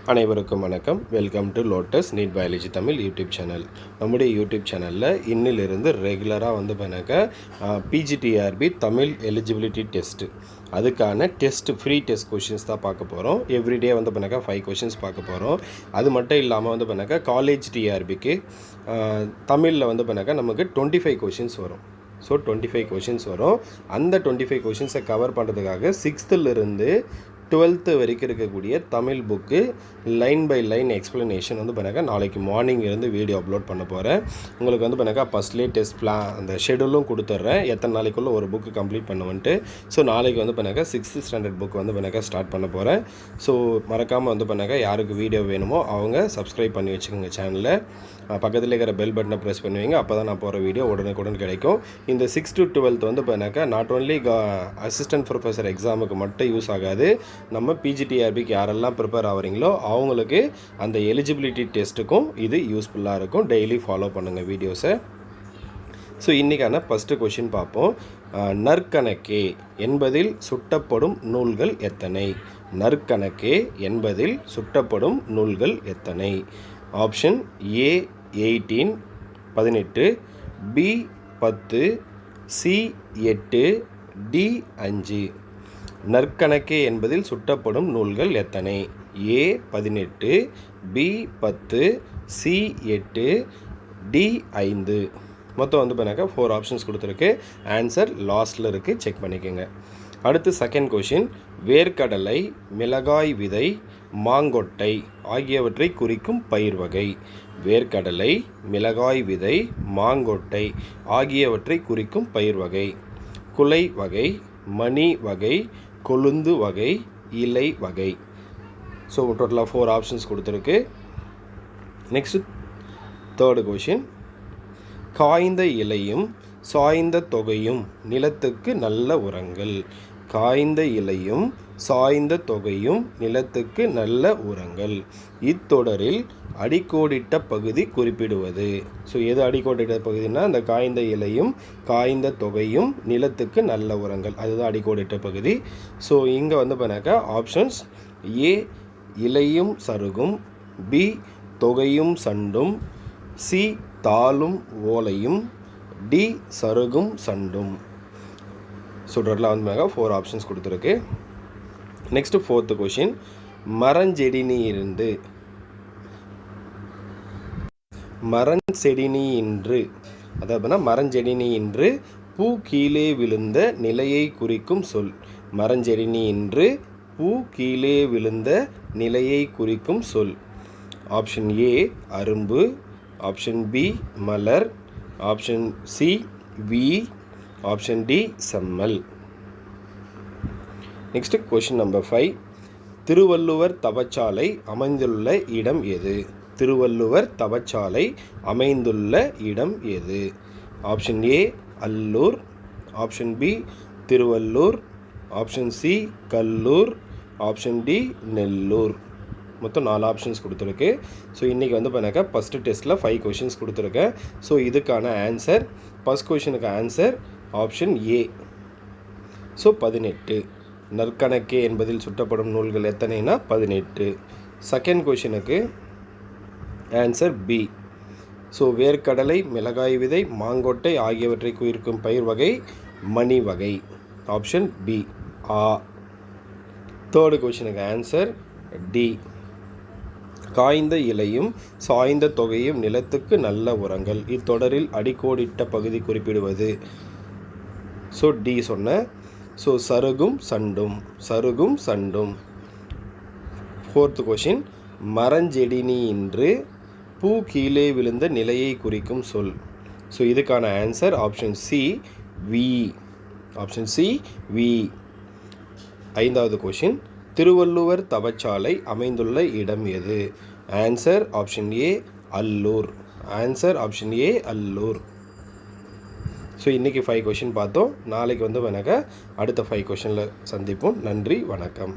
அனைவருக்கும் வணக்கம். Welcome to lotus NEET biology Tamil YouTube channel. நம்முடைய யூடியூப் சேனலில் இன்னிலிருந்து ரெகுலராக பண்ணாக்க பிஜிடிஆர்பி தமிழ் எலிஜிபிலிட்டி டெஸ்ட்டு அதுக்கான ஃப்ரீ டெஸ்ட் கொஷின்ஸ் தான் பார்க்க போகிறோம். எவ்ரிடே பண்ணாக்கா 5 கொஷின்ஸ் பார்க்க போகிறோம். அது மட்டும் இல்லாமல் பண்ணாக்கா காலேஜ் டிஆர்பிக்கு தமிழில் பண்ணாக்கா நமக்கு 25 கொஷின்ஸ் வரும். ஸோ 25 கொஷின்ஸ் வரும். அந்த 25 கொஷின்ஸை கவர் பண்ணுறதுக்காக 6th டுவெல்த்து வரைக்கும் இருக்கக்கூடிய Tamil book line by line explanation பண்ணாக்கா நாளைக்கு மார்னிங் இருந்து வீடியோ அப்லோட் பண்ண போகிறேன். உங்களுக்கு பண்ணாக்கா ஃபஸ்ட்லேயே டெஸ்ட் பிளான் அந்த ஷெடியூலும் கொடுத்துட்றேன், எத்தனை நாளைக்குள்ளே ஒரு புக்கு கம்ப்ளீட் பண்ணுவேன்ட்டு. ஸோ நாளைக்கு பண்ணாக்கா 6th ஸ்டாண்டர்ட் புக் பண்ணாக்கா ஸ்டார்ட் பண்ண போகிறேன். ஸோ மறக்காமல் பண்ணாக்கா யாருக்கு வீடியோ வேணுமோ அவங்க சப்ஸ்கிரைப் பண்ணி வச்சுக்கோங்க சேனலில். பக்கத்தில் இருக்கிற பெல் பட்டனை ப்ரெஸ் பண்ணுவீங்க, அப்போ தான் நான் போகிற வீடியோ உடனுக்குடன் கிடைக்கும். இந்த 6th to 12th பண்ணாக்கா நாட் ஓன்லி அசிஸ்டன்ட் ப்ரொஃபஸர் எக்ஸாமுக்கு மட்டும் யூஸ் ஆகாது. நம்ம பிஜிடிஆர்பிக்கு யாரெல்லாம் ப்ரிப்பேர் ஆகிறீங்களோ அவங்களுக்கு அந்த எலிஜிபிலிட்டி டெஸ்ட்டுக்கும் இது யூஸ்ஃபுல்லாக இருக்கும். டெய்லி ஃபாலோ பண்ணுங்கள் வீடியோஸை. ஸோ இன்றைக்கான ஃபஸ்ட்டு கொஷின் பார்ப்போம். நற்கணக்கே என்பதில் சுட்டப்படும் நூல்கள் எத்தனை? நற்கணக்கே என்பதில் சுட்டப்படும் நூல்கள் எத்தனை? Option A 18 18, B 10, C 8, D 5. நற்கணக்கே என்பதில் சுட்டப்படும் நூல்கள் எத்தனை? A 18, B 10, C 8, D 5. மொத்தம் பண்ணாக்கா 4 ஆப்ஷன்ஸ் கொடுத்துருக்கு. ஆன்சர் லாஸ்ட்டில் இருக்குது, செக் பண்ணிக்கோங்க. அடுத்து செகண்ட் கொஷின். வேர்க்கடலை, மிளகாய் விதை, மாங்கொட்டை ஆகியவற்றை குறிக்கும் பயிர் வகை. வேர்க்கடலை, மிளகாய் விதை, மாங்கொட்டை ஆகியவற்றை குறிக்கும் பயிர் வகை. குலை வகை, மணி வகை, கொழுந்து வகை, இலை வகை. ஸோ டோட்டலாக 4 ஆப்ஷன்ஸ் கொடுத்துருக்கு. Next third question. காய்ந்த இலையும் சாய்ந்த தொகையும் நிலத்துக்கு நல்ல உரங்கள். காய்ந்த இலையும் சாய்ந்த தொகையும் நிலத்துக்கு நல்ல உரங்கள். இத்தொடரில் அடிக்கோடிட்ட பகுதி குறிப்பிடுவது. ஸோ எது அடிக்கோடிட்ட பகுதினா அந்த காய்ந்த இலையும் காய்ந்த தொகையும் நிலத்துக்கு நல்ல உரங்கள், அதுதான் அடிக்கோடிட்ட பகுதி. ஸோ இங்கே பண்ணாக்கா ஆப்ஷன்ஸ் ஏ இலையும் சருகும், பி தொகையும் சண்டும், சி தாளும் ஓலையும், டி சருகும் சண்டும். ஸோ டோட்டலாக 4 ஆப்ஷன்ஸ் கொடுத்துருக்கு. Next fourth question. மரஞ்செடியின்று அதாவது மரஞ்செடியின்று பூ கீழே விழுந்த நிலையை குறிக்கும் சொல். மரஞ்செடியின்று பூ கீழே விழுந்த நிலையை குறிக்கும் சொல். ஆப்ஷன் ஏ அரும்பு, ஆப்ஷன் பி மலர், ஆப்ஷன் சி வி, ஆப்ஷன் டி செம்மல். Next question number 5. திருவள்ளுவர் தவச்சாலை அமைந்துள்ள இடம் எது? திருவள்ளுவர் தவச்சாலை அமைந்துள்ள இடம் எது? Option A Allur, option B Thiruvallur, option C Kallur, option D Nellore. மொத்தம் 4 ஆப்ஷன்ஸ் கொடுத்துருக்கு. ஸோ இன்றைக்கி பண்ணாக்கா ஃபஸ்ட்டு டெஸ்ட்டில் 5 கொஷின்ஸ் கொடுத்துருக்கேன். ஸோ இதுக்கான ஆன்சர், ஃபஸ்ட் கொஷினுக்கு ஆன்சர் ஆப்ஷன் ஏ. ஸோ 18. நற்கணக்கே என்பதில் சுட்டப்படும் நூல்கள் எத்தனைனா 18. செகண்ட் கொஷினுக்கு ஆன்சர் பி. ஸோ வேர்க்கடலை, மிளகாய் விதை, மாங்கொட்டை ஆகியவற்றை குறிக்கும் பயிர் வகை மணி வகை. ஆப்ஷன் பி ஆ. தேர்டு கொஷினுக்கு ஆன்சர் டி. காய்ந்த இலையும் சாய்ந்த தொகையும் நிலத்துக்கு நல்ல உரங்கள். இத்தொடரில் அடிக்கோடிட்ட பகுதி குறிப்பிடுவது. ஸோ டி சொன்னேன். ஸோ சருகும் சண்டும், சருகும் சண்டும். Fourth question. மரஞ்செடியின்று பூ கீழே விழுந்த நிலையை குறிக்கும் சொல். ஸோ இதுக்கான ஆன்சர் ஆப்ஷன் சி வி. ஆப்ஷன் சி வி. ஐந்தாவது கொஷின். திருவள்ளுவர் தவச்சாலை அமைந்துள்ள இடம் எது? Answer option A Allur. Answer option A Allur. So இன்றைக்கி 5 கொஷின் பார்த்தோம். நாளைக்கு வேணாக்கா அடுத்த 5 கொஷனில் சந்திப்போம். நன்றி, வணக்கம்.